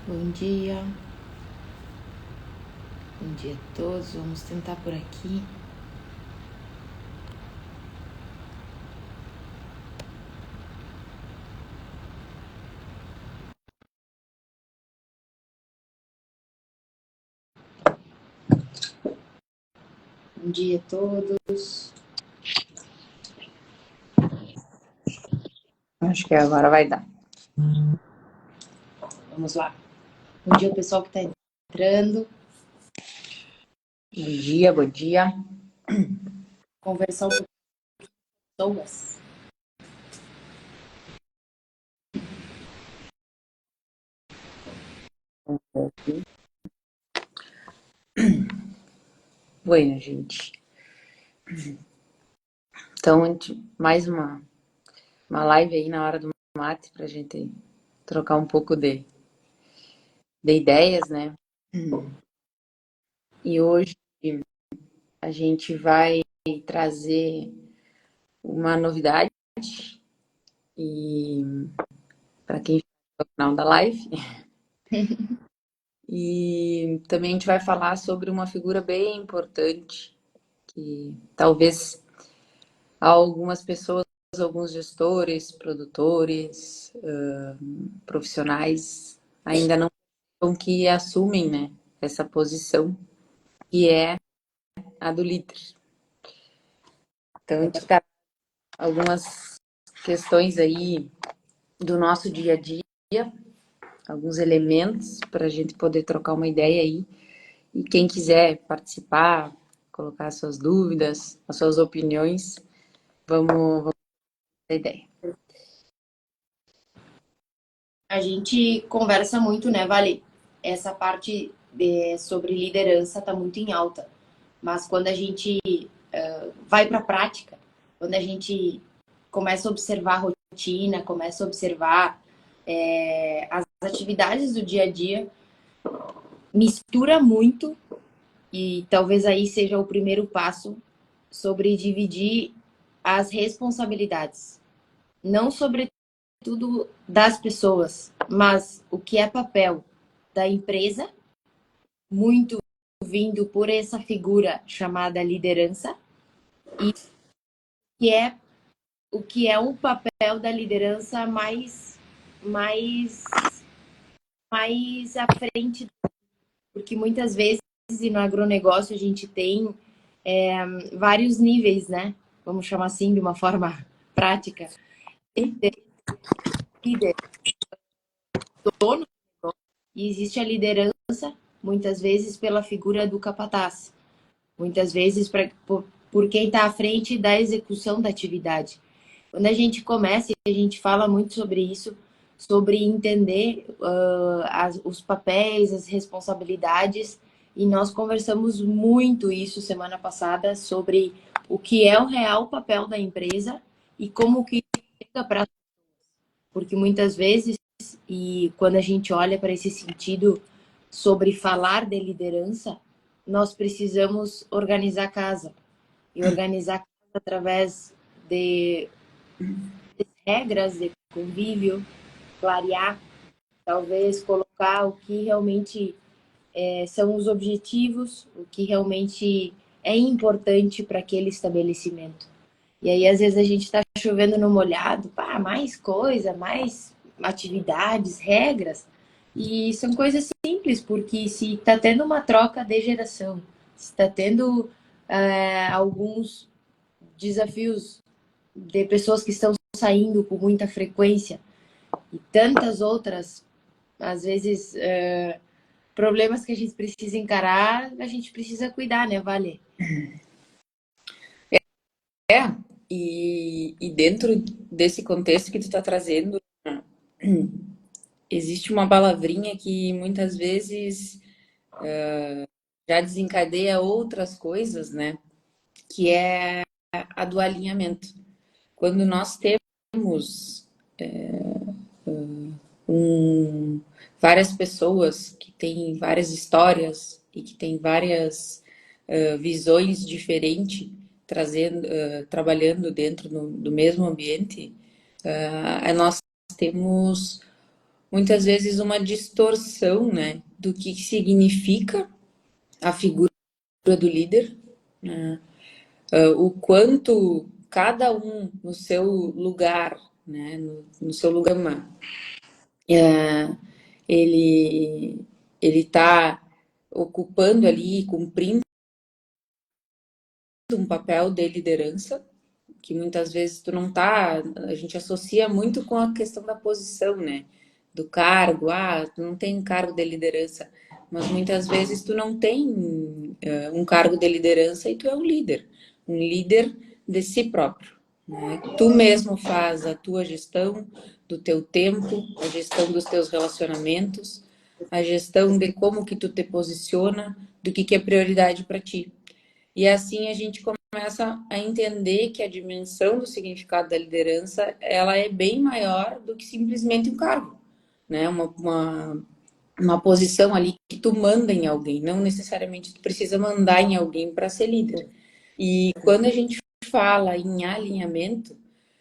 Bom dia a todos. Vamos tentar por aqui. Bom dia a todos. Acho que agora vai dar. Vamos lá. Bom dia ao pessoal que está entrando. Bom dia, bom dia. Conversar um pouco com pessoas. Bueno, gente. Então, mais uma live aí na hora do mate pra gente trocar um pouco de ideias, né? E hoje a gente vai trazer uma novidade e para quem está no final da live. E também a gente vai falar sobre uma figura bem importante que talvez algumas pessoas, alguns gestores, produtores, profissionais ainda não sabem que assumem, né, essa posição, que é a do líder. Então, a gente tá algumas questões aí do nosso dia a dia, alguns elementos para a gente poder trocar uma ideia aí. E quem quiser participar, colocar suas dúvidas, as suas opiniões, vamos ter ideia. A gente conversa muito, né, Vale? Essa parte sobre liderança está muito em alta. Mas quando a gente vai para a prática, quando a gente começa a observar a rotina, começa a observar as atividades do dia a dia, mistura muito e talvez aí seja o primeiro passo sobre dividir as responsabilidades. Não sobretudo das pessoas, mas o que é papel da empresa, muito vindo por essa figura chamada liderança, e o que é o papel da liderança mais, mais à frente, porque muitas vezes e no agronegócio a gente tem vários níveis, né? Vamos chamar assim de uma forma prática. Líder, dono, e existe a liderança, muitas vezes pela figura do capataz, muitas vezes por quem está à frente da execução da atividade. Quando a gente começa, e a gente fala muito sobre isso, sobre entender os papéis, as responsabilidades, e nós conversamos muito isso semana passada sobre o que é o real papel da empresa e como que chega para, porque muitas vezes, e quando a gente olha para esse sentido sobre falar de liderança, nós precisamos organizar a casa, e organizar a casa através de regras de convívio, clarear, talvez colocar o que realmente são os objetivos, o que realmente é importante para aquele estabelecimento. E aí, às vezes, a gente está chovendo no molhado, pá, mais coisa, mais atividades, regras. E são coisas simples, porque se está tendo uma troca de geração, se está tendo alguns desafios de pessoas que estão saindo com muita frequência e tantas outras, às vezes, problemas que a gente precisa encarar, a gente precisa cuidar, né, Vale? E dentro desse contexto que tu está trazendo, existe uma palavrinha que muitas vezes já desencadeia outras coisas, né? Que é a do alinhamento. Quando nós temos várias pessoas que têm várias histórias e que têm várias visões diferentes, trabalhando dentro do mesmo ambiente, nós temos muitas vezes uma distorção, né, do que significa a figura do líder, né? O quanto cada um no seu lugar, né, no seu lugar, ele ele está ocupando ali, cumprindo um papel de liderança, que muitas vezes tu não tá, a gente associa muito com a questão da posição, né? Do cargo, tu não tem cargo de liderança, mas muitas vezes tu não tem um cargo de liderança e tu é um líder de si próprio, né? Tu mesmo faz a tua gestão do teu tempo, a gestão dos teus relacionamentos, a gestão de como que tu te posiciona, do que é prioridade para ti. E assim a gente começa a entender que a dimensão do significado da liderança, ela é bem maior do que simplesmente um cargo, né? Uma posição ali que tu manda em alguém, não necessariamente tu precisa mandar em alguém para ser líder. E quando a gente fala em alinhamento,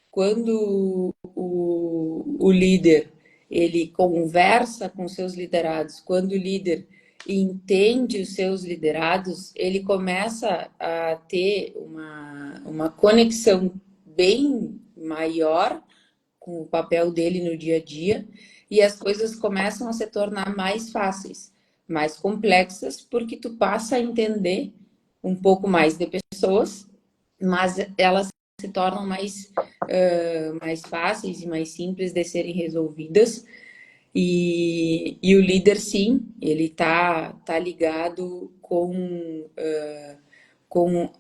quando o líder ele conversa com seus liderados, quando o líder entende os seus liderados, ele começa a ter uma conexão bem maior com o papel dele no dia a dia e as coisas começam a se tornar mais fáceis, mais complexas, porque tu passa a entender um pouco mais de pessoas, mas elas se tornam mais fáceis e mais simples de serem resolvidas. E o líder, sim, ele tá ligado com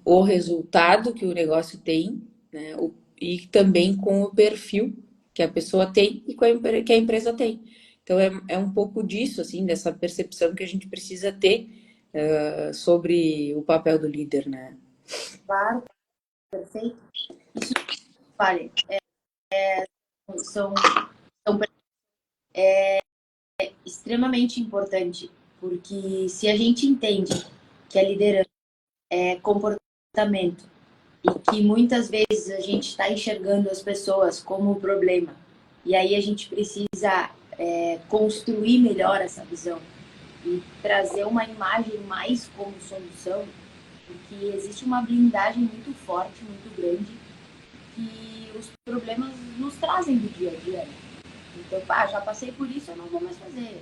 o resultado que o negócio tem, né? E também com o perfil que a pessoa tem e que a empresa tem. Então, é um pouco disso, assim, dessa percepção que a gente precisa ter sobre o papel do líder, né? Claro, perfeito. Isso, vale, são, são extremamente importante, porque se a gente entende que a liderança é comportamento e que muitas vezes a gente está enxergando as pessoas como o problema, e aí a gente precisa construir melhor essa visão e trazer uma imagem mais como solução, porque existe uma blindagem muito forte, muito grande, que os problemas nos trazem do dia a dia. Então, já passei por isso, eu não vou mais fazer.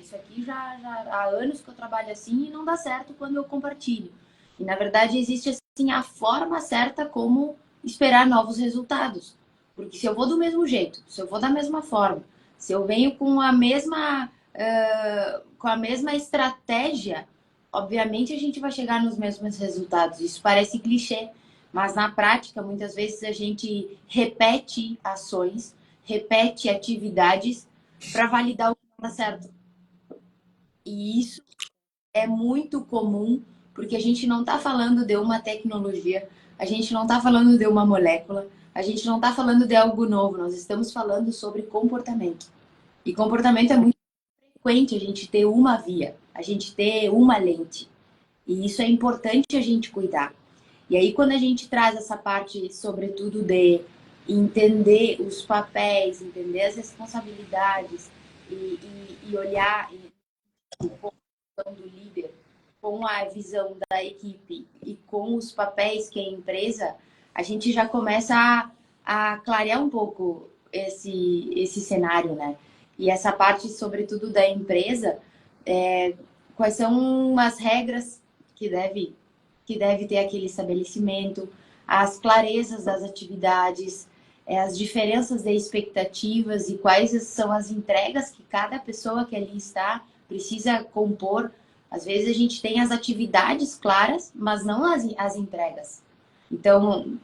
Isso aqui já há anos que eu trabalho assim e não dá certo quando eu compartilho. E, na verdade, existe assim a forma certa como esperar novos resultados. Porque se eu vou do mesmo jeito, se eu vou da mesma forma, se eu venho com com a mesma estratégia, obviamente a gente vai chegar nos mesmos resultados. Isso parece clichê, mas na prática, muitas vezes a gente repete ações, repete atividades para validar o que está certo. E isso é muito comum, porque a gente não está falando de uma tecnologia, a gente não está falando de uma molécula, a gente não está falando de algo novo, nós estamos falando sobre comportamento. E comportamento é muito frequente a gente ter uma via, a gente ter uma lente. E isso é importante a gente cuidar. E aí, quando a gente traz essa parte, sobretudo, de entender os papéis, entender as responsabilidades e olhar com a visão do líder, com a visão da equipe e com os papéis que é a empresa, a gente já começa a clarear um pouco esse cenário, né? E essa parte, sobretudo, da empresa, quais são as regras que deve ter aquele estabelecimento, as clarezas das atividades, as diferenças de expectativas e quais são as entregas que cada pessoa que ali está precisa compor. Às vezes a gente tem as atividades claras, mas não as entregas. Então,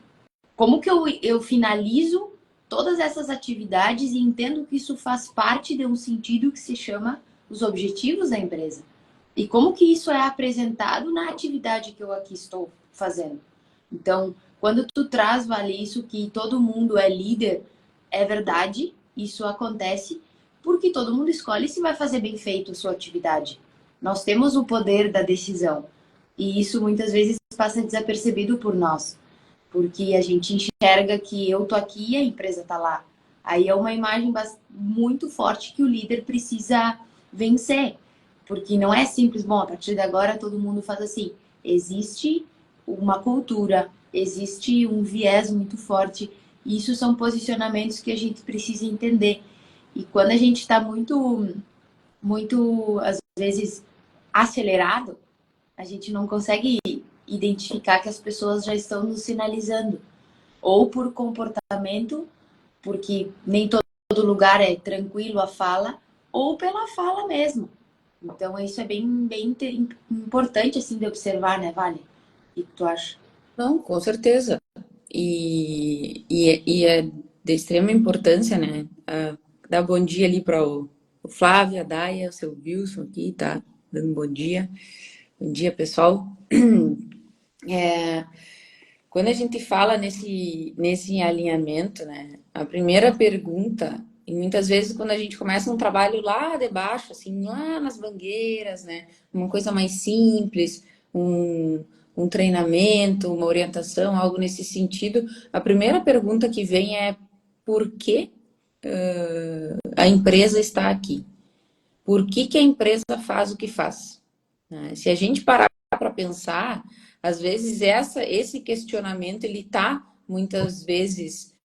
como que eu finalizo todas essas atividades e entendo que isso faz parte de um sentido que se chama os objetivos da empresa? E como que isso é apresentado na atividade que eu aqui estou fazendo? Então, quando tu traz, Vale, isso que todo mundo é líder, é verdade, isso acontece porque todo mundo escolhe se vai fazer bem feito a sua atividade. Nós temos o poder da decisão e isso muitas vezes passa desapercebido por nós, porque a gente enxerga que eu tô aqui e a empresa tá lá. Aí é uma imagem muito forte que o líder precisa vencer. Porque não é simples, bom, a partir de agora todo mundo faz assim. Existe uma cultura, existe um viés muito forte. E isso são posicionamentos que a gente precisa entender. E quando a gente está muito, às vezes, acelerado, a gente não consegue identificar que as pessoas já estão nos sinalizando. Ou por comportamento, porque nem todo lugar é tranquilo a fala, ou pela fala mesmo. Então, isso é bem importante, assim, de observar, né, Vale? O que tu acha? Não, com certeza. E é de extrema importância, né? Dar bom dia ali para o Flávio, a Daia, o seu Wilson aqui, tá? Dando bom dia. Bom dia, pessoal. Quando a gente fala nesse alinhamento, né? A primeira pergunta, e muitas vezes quando a gente começa um trabalho lá de baixo, assim, lá nas bangueiras, né? Uma coisa mais simples, um treinamento, uma orientação, algo nesse sentido, a primeira pergunta que vem é por que a empresa está aqui? Por que que a empresa faz o que faz? Né? Se a gente parar para pensar, às vezes esse questionamento ele está muitas vezes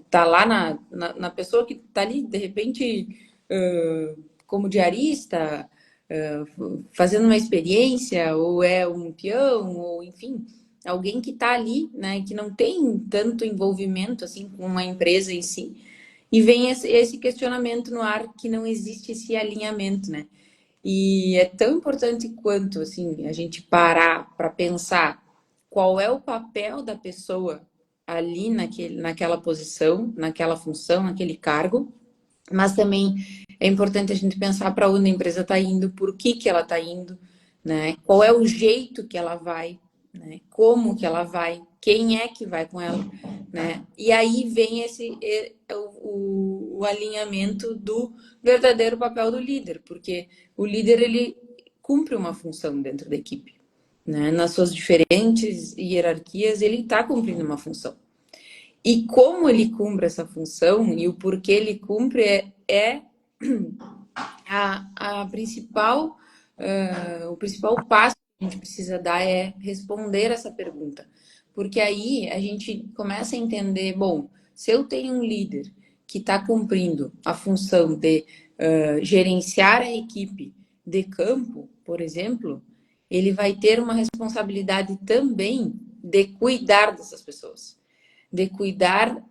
tá lá na pessoa que está ali de repente como diarista, fazendo uma experiência, ou é um peão, ou enfim, alguém que está ali, né, que não tem tanto envolvimento assim com uma empresa em si, e vem esse questionamento no ar que não existe esse alinhamento, né? E é tão importante quanto assim a gente parar para pensar qual é o papel da pessoa ali naquela posição, naquela função, naquele cargo, mas também é importante a gente pensar para onde a empresa está indo, por que que ela está indo, né? Qual é o jeito que ela vai, né? Como que ela vai, quem é que vai com ela, né? E aí vem o alinhamento do verdadeiro papel do líder, porque o líder ele cumpre uma função dentro da equipe, né? Nas suas diferentes hierarquias ele está cumprindo uma função. E como ele cumpre essa função e o porquê ele cumpre é a principal, o principal passo que a gente precisa dar é responder essa pergunta. Porque aí a gente começa a entender, bom, se eu tenho um líder que está cumprindo a função de gerenciar a equipe de campo, por exemplo, ele vai ter uma responsabilidade também de cuidar dessas pessoas, de cuidar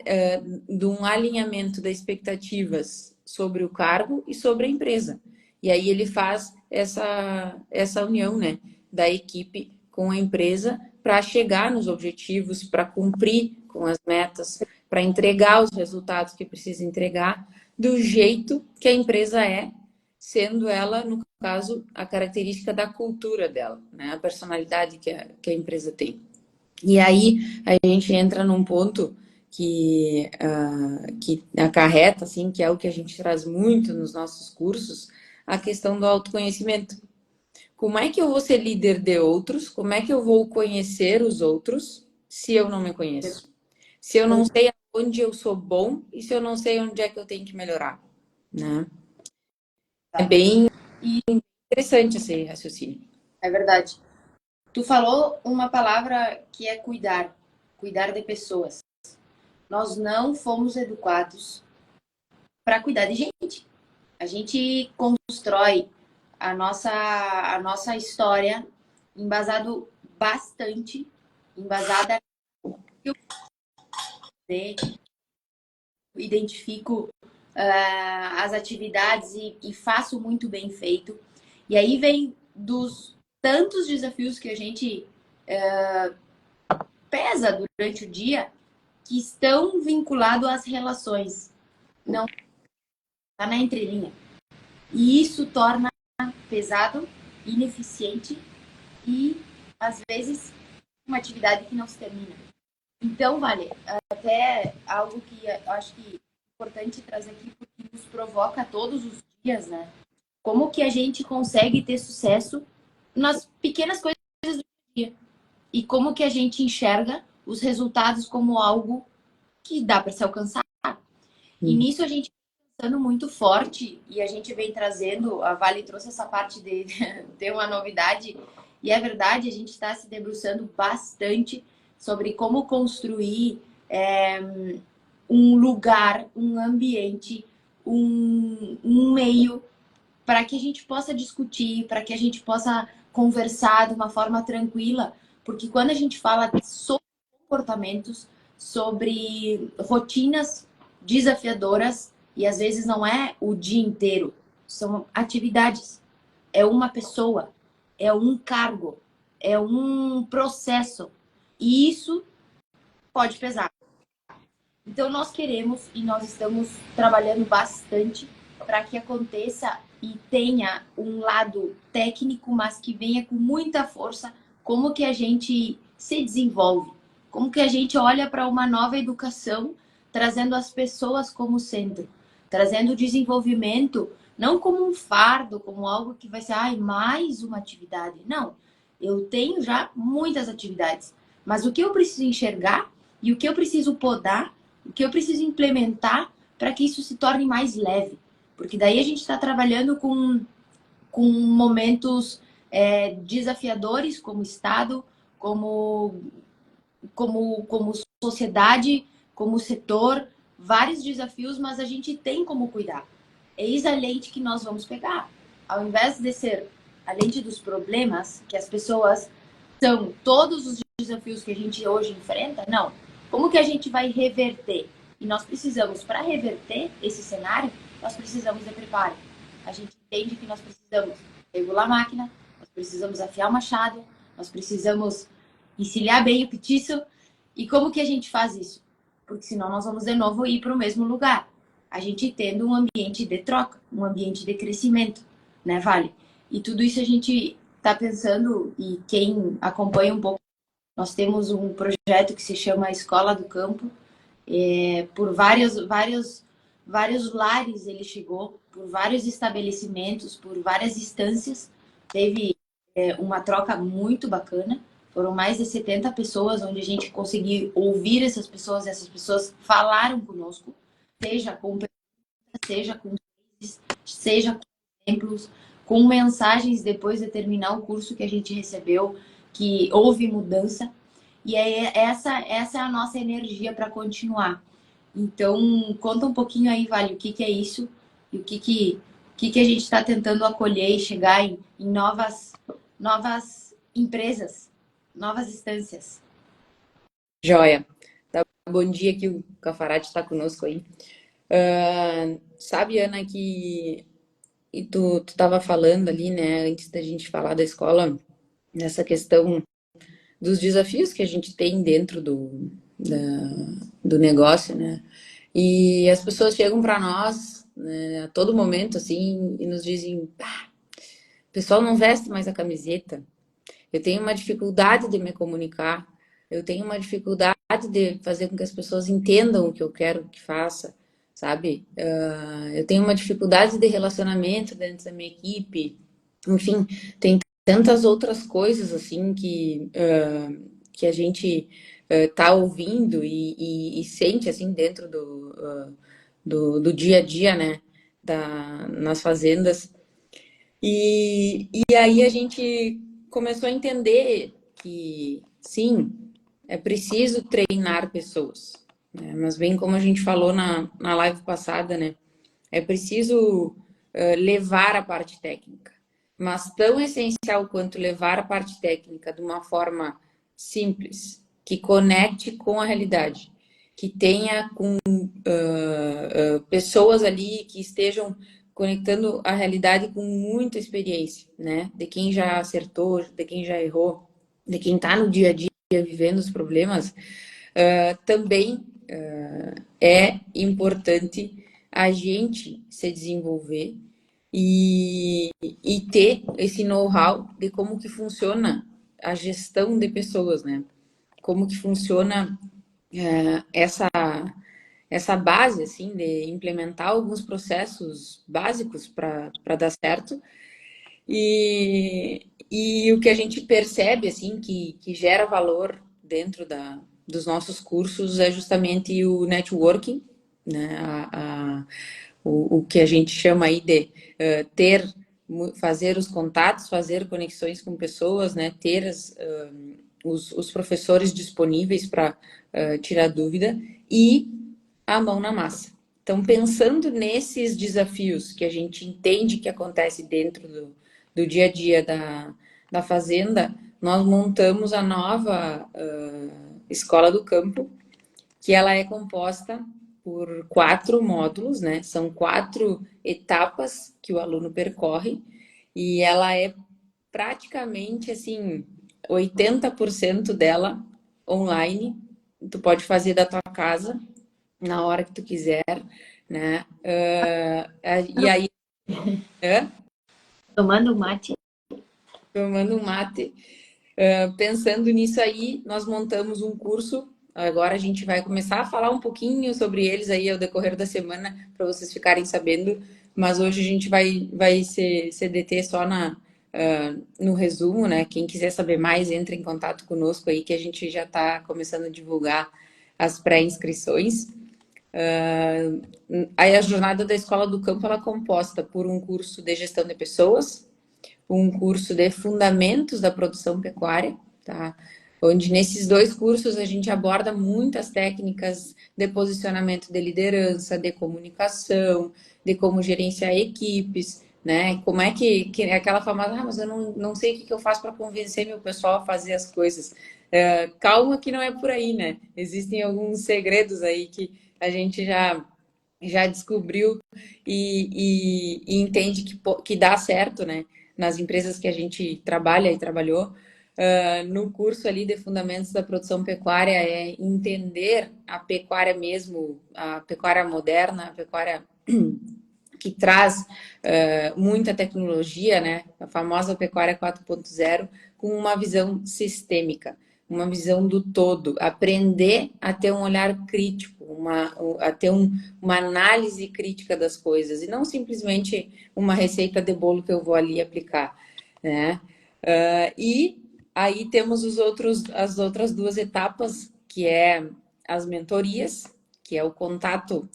de um alinhamento das expectativas sobre o cargo e sobre a empresa. E aí ele faz essa união, né, da equipe com a empresa para chegar nos objetivos, para cumprir com as metas, para entregar os resultados que precisa entregar do jeito que a empresa é, sendo ela, no caso, a característica da cultura dela, né, a personalidade que a empresa tem. E aí a gente entra num ponto que acarreta, assim, que é o que a gente traz muito nos nossos cursos, a questão do autoconhecimento. Como é que eu vou ser líder de outros? Como é que eu vou conhecer os outros se eu não me conheço? Se eu não sei onde eu sou bom e se eu não sei onde é que eu tenho que melhorar, né? É bem interessante esse raciocínio. É verdade. Tu falou uma palavra que é cuidar, cuidar de pessoas. Nós não fomos educados para cuidar de gente. A gente constrói a nossa história embasado bastante, embasada eu identifico as atividades e faço muito bem feito. E aí vem dos tantos desafios que a gente pesa durante o dia que estão vinculados às relações, não está na entrelinha. E isso torna pesado, ineficiente e, às vezes, uma atividade que não se termina. Então, Vale, até algo que eu acho que é importante trazer aqui, porque nos provoca todos os dias, né? Como que a gente consegue ter sucesso nas pequenas coisas do dia? E como que a gente enxerga os resultados como algo que dá para se alcançar. E nisso a gente pensando muito forte e a gente vem trazendo, a Vale trouxe essa parte de ter uma novidade e é verdade, a gente está se debruçando bastante sobre como construir um lugar, um ambiente, um meio para que a gente possa discutir, para que a gente possa conversar de uma forma tranquila, porque quando a gente fala sobre comportamentos, sobre rotinas desafiadoras, e às vezes não é o dia inteiro, são atividades, é uma pessoa, é um cargo, é um processo, e isso pode pesar. Então, nós queremos e nós estamos trabalhando bastante para que aconteça e tenha um lado técnico, mas que venha com muita força, como que a gente se desenvolve, como que a gente olha para uma nova educação, trazendo as pessoas como centro, trazendo o desenvolvimento não como um fardo, como algo que vai ser mais uma atividade. Não, eu tenho já muitas atividades, mas o que eu preciso enxergar e o que eu preciso podar, o que eu preciso implementar para que isso se torne mais leve. Porque daí a gente está trabalhando com momentos desafiadores como Estado, como sociedade, como setor, vários desafios, mas a gente tem como cuidar. Eis a lente que nós vamos pegar. Ao invés de ser a lente dos problemas, que as pessoas são todos os desafios que a gente hoje enfrenta, não. Como que a gente vai reverter? E nós precisamos, para reverter esse cenário, nós precisamos de preparo. A gente entende que nós precisamos regular a máquina, nós precisamos afiar o machado, nós precisamos encilhar bem o petiço. E como que a gente faz isso? Porque senão nós vamos de novo ir para o mesmo lugar. A gente tendo um ambiente de troca, um ambiente de crescimento, né, Vale? E tudo isso a gente está pensando, e quem acompanha um pouco, nós temos um projeto que se chama Escola do Campo. Por vários lares ele chegou, por vários estabelecimentos, por várias instâncias. Teve uma troca muito bacana. Foram mais de 70 pessoas, onde a gente conseguiu ouvir essas pessoas falaram conosco, seja com perguntas, seja com exemplos, com mensagens depois de terminar o curso que a gente recebeu, que houve mudança. E essa é a nossa energia para continuar. Então, conta um pouquinho aí, Vale, o que que é isso e o que a gente está tentando acolher e chegar em novas empresas, novas instâncias. Joia. Bom dia, que o Cafarati está conosco aí. Sabe, Ana, que e tu estava falando ali, né, antes da gente falar da escola, nessa questão dos desafios que a gente tem dentro do negócio, né? E as pessoas chegam para nós, né, a todo momento, assim, e nos dizem: "Pá, o pessoal não veste mais a camiseta. Eu tenho uma dificuldade de me comunicar. Eu tenho uma dificuldade de fazer com que as pessoas entendam o que eu quero que faça, sabe? Eu tenho uma dificuldade de relacionamento dentro da minha equipe. Enfim, tem tantas outras coisas assim que a gente tá ouvindo e sente assim dentro do dia a dia, né? Nas fazendas. E aí a gente começou a entender que, sim, é preciso treinar pessoas, né? Mas bem como a gente falou na live passada, né? É preciso levar a parte técnica. Mas tão essencial quanto levar a parte técnica de uma forma simples, que conecte com a realidade, que tenha com pessoas ali que estejam conectando a realidade com muita experiência, né? De quem já acertou, de quem já errou, de quem está no dia a dia vivendo os problemas, também é importante a gente se desenvolver e ter esse know-how de como que funciona a gestão de pessoas, né? Como que funciona essa base, assim, de implementar alguns processos básicos para dar certo. E o que a gente percebe, assim, que gera valor dentro dos nossos cursos é justamente o networking, né? O que a gente chama aí de fazer os contatos, fazer conexões com pessoas, né? Ter os professores disponíveis para tirar dúvida e a mão na massa. Então, pensando nesses desafios que a gente entende que acontece dentro do dia a dia da fazenda, nós montamos a nova Escola do Campo, que ela é composta por 4 módulos, né? São 4 etapas que o aluno percorre e ela é praticamente assim 80% dela online. Tu pode fazer da tua casa na hora que tu quiser, né? E aí, Tomando mate. tomando um mate. Pensando nisso aí, nós montamos um curso. Agora a gente vai começar a falar um pouquinho sobre eles aí ao decorrer da semana, para vocês ficarem sabendo. Mas hoje a gente vai se deter só no resumo, né? Quem quiser saber mais, entre em contato conosco aí, que a gente já está começando a divulgar as pré-inscrições. Aí a jornada da Escola do Campo ela é composta por um curso de gestão de pessoas, um curso de fundamentos da produção pecuária, tá? Onde nesses 2 cursos a gente aborda muitas técnicas de posicionamento de liderança, de comunicação, de como gerenciar equipes, né? Como é que é aquela famosa, mas eu não sei o que eu faço para convencer meu pessoal a fazer as coisas. Calma que não é por aí, né? Existem alguns segredos aí que a gente já descobriu e entende que dá certo, né? Nas empresas que a gente trabalha e trabalhou. No curso ali de Fundamentos da Produção Pecuária é entender a pecuária mesmo, a pecuária moderna, a pecuária que traz muita tecnologia, né? A famosa pecuária 4.0, com uma visão sistêmica, uma visão do todo, aprender a ter um olhar crítico, a ter uma análise crítica das coisas, e não simplesmente uma receita de bolo que eu vou ali aplicar, né? E aí temos as outras 2 etapas, que é as mentorias, que é o contato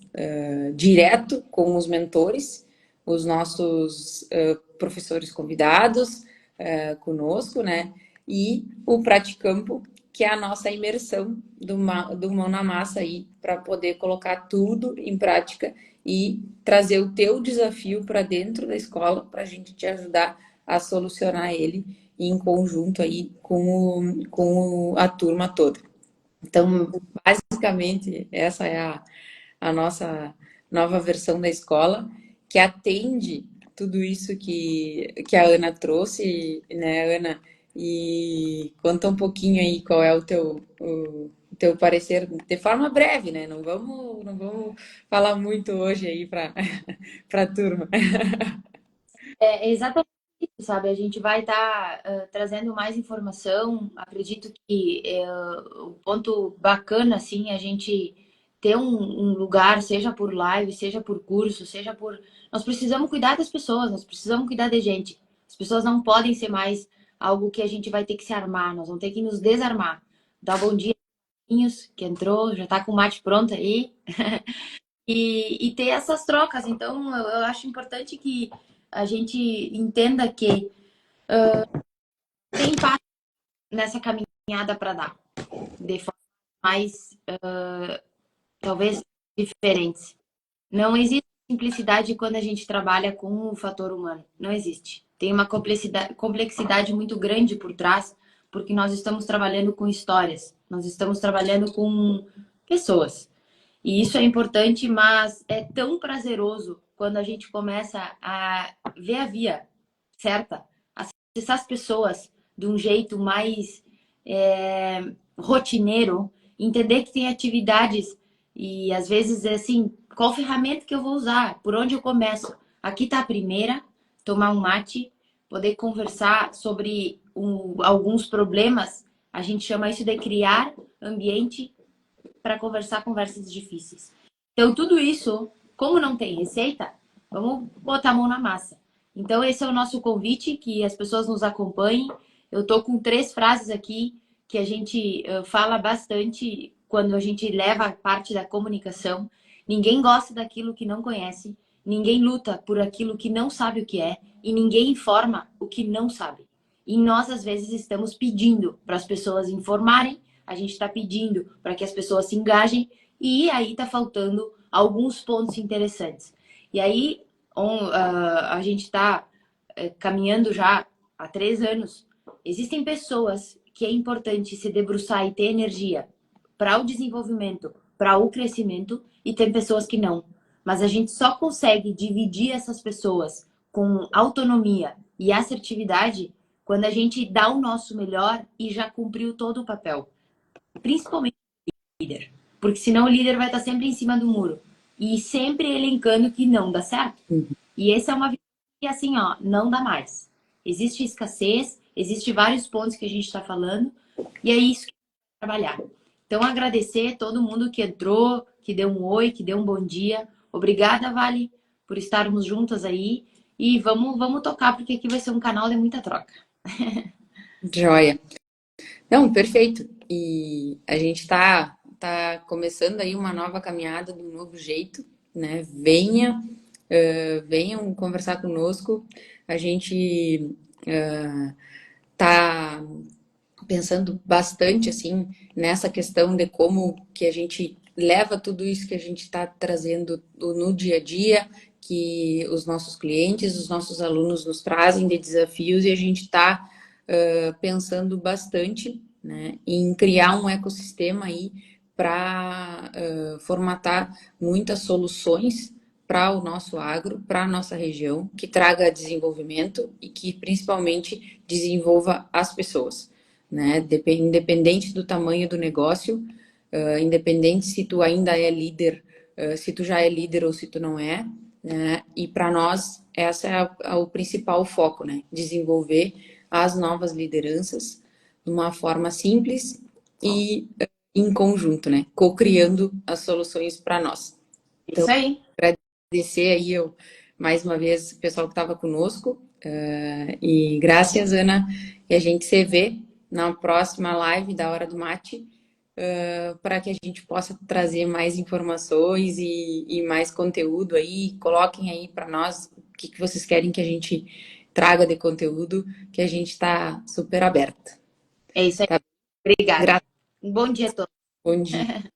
direto com os mentores, os nossos professores convidados conosco, né? E o Praticampo, que é a nossa imersão do mão na massa aí, para poder colocar tudo em prática e trazer o teu desafio para dentro da escola, para a gente te ajudar a solucionar ele em conjunto aí com a turma toda. Então, basicamente, essa é a nossa nova versão da escola, que atende tudo isso que a Ana trouxe, né, Ana? E conta um pouquinho aí qual é o teu parecer, de forma breve, né? Não vamos falar muito hoje aí para a turma. É exatamente isso, sabe? A gente vai estar trazendo mais informação. Acredito que o ponto bacana, assim, é a gente ter um lugar, seja por live, seja por curso, seja por. Nós precisamos cuidar das pessoas, nós precisamos cuidar de gente. As pessoas não podem ser mais algo que a gente vai ter que se armar, nós vamos ter que nos desarmar. Dá bom dia, Marquinhos, que entrou, já tá com o mate pronto aí. E ter essas trocas. Então, eu acho importante que a gente entenda que tem passo nessa caminhada para dar, de forma mais, talvez, diferentes. Não existe simplicidade quando a gente trabalha com o fator humano. Não existe. Tem uma complexidade muito grande por trás, porque nós estamos trabalhando com histórias, nós estamos trabalhando com pessoas. E isso é importante, mas é tão prazeroso quando a gente começa a ver a via certa, acessar as pessoas de um jeito mais rotineiro, entender que tem atividades e às vezes é assim, qual ferramenta que eu vou usar, por onde eu começo. Aqui está a primeira, tomar um mate, poder conversar sobre alguns problemas. A gente chama isso de criar ambiente para conversar conversas difíceis. Então, tudo isso, como não tem receita, vamos botar a mão na massa. Então, esse é o nosso convite, que as pessoas nos acompanhem. Eu estou com 3 frases aqui que a gente fala bastante quando a gente leva a parte da comunicação. Ninguém gosta daquilo que não conhece, ninguém luta por aquilo que não sabe o que é e ninguém informa o que não sabe. E nós, às vezes, estamos pedindo para as pessoas informarem, a gente está pedindo para que as pessoas se engajem e aí está faltando alguns pontos interessantes. E aí a gente está caminhando já há 3 anos. Existem pessoas que é importante se debruçar e ter energia para o desenvolvimento, para o crescimento, e tem pessoas que não. Mas a gente só consegue dividir essas pessoas com autonomia e assertividade quando a gente dá o nosso melhor e já cumpriu todo o papel. Principalmente o líder. Porque senão o líder vai estar sempre em cima do muro. E sempre elencando que não dá certo. E essa é uma visão que, assim, ó, não dá mais. Existe escassez, existe vários pontos que a gente está falando, e é isso que a gente vai trabalhar. Então, agradecer todo mundo que entrou, que deu um oi, que deu um bom dia. Obrigada, Vale, por estarmos juntas aí. E vamos tocar, porque aqui vai ser um canal de muita troca. Joia. Não, perfeito. E a gente tá começando aí uma nova caminhada de um novo jeito, né? Venham conversar conosco. A gente tá pensando bastante assim nessa questão de como que a gente leva tudo isso que a gente está trazendo no dia a dia, que os nossos clientes, os nossos alunos nos trazem de desafios, e a gente está pensando bastante, né, em criar um ecossistema aí para formatar muitas soluções para o nosso agro, para a nossa região, que traga desenvolvimento e que principalmente desenvolva as pessoas, né? Independente do tamanho do negócio, independente se tu ainda é líder, se tu já é líder ou se tu não é, né? E para nós essa é o principal foco, né? Desenvolver as novas lideranças de uma forma simples e em conjunto, né? Co-criando as soluções para nós. Então, Isso aí. agradecer aí eu, mais uma vez o pessoal que estava conosco. E graças, Ana. E a gente se vê na próxima live da Hora do Mate, para que a gente possa trazer mais informações e mais conteúdo aí. Coloquem aí para nós o que vocês querem que a gente traga de conteúdo, que a gente está super aberta. É isso aí. Tá? Obrigada. Um bom dia a todos. Bom dia.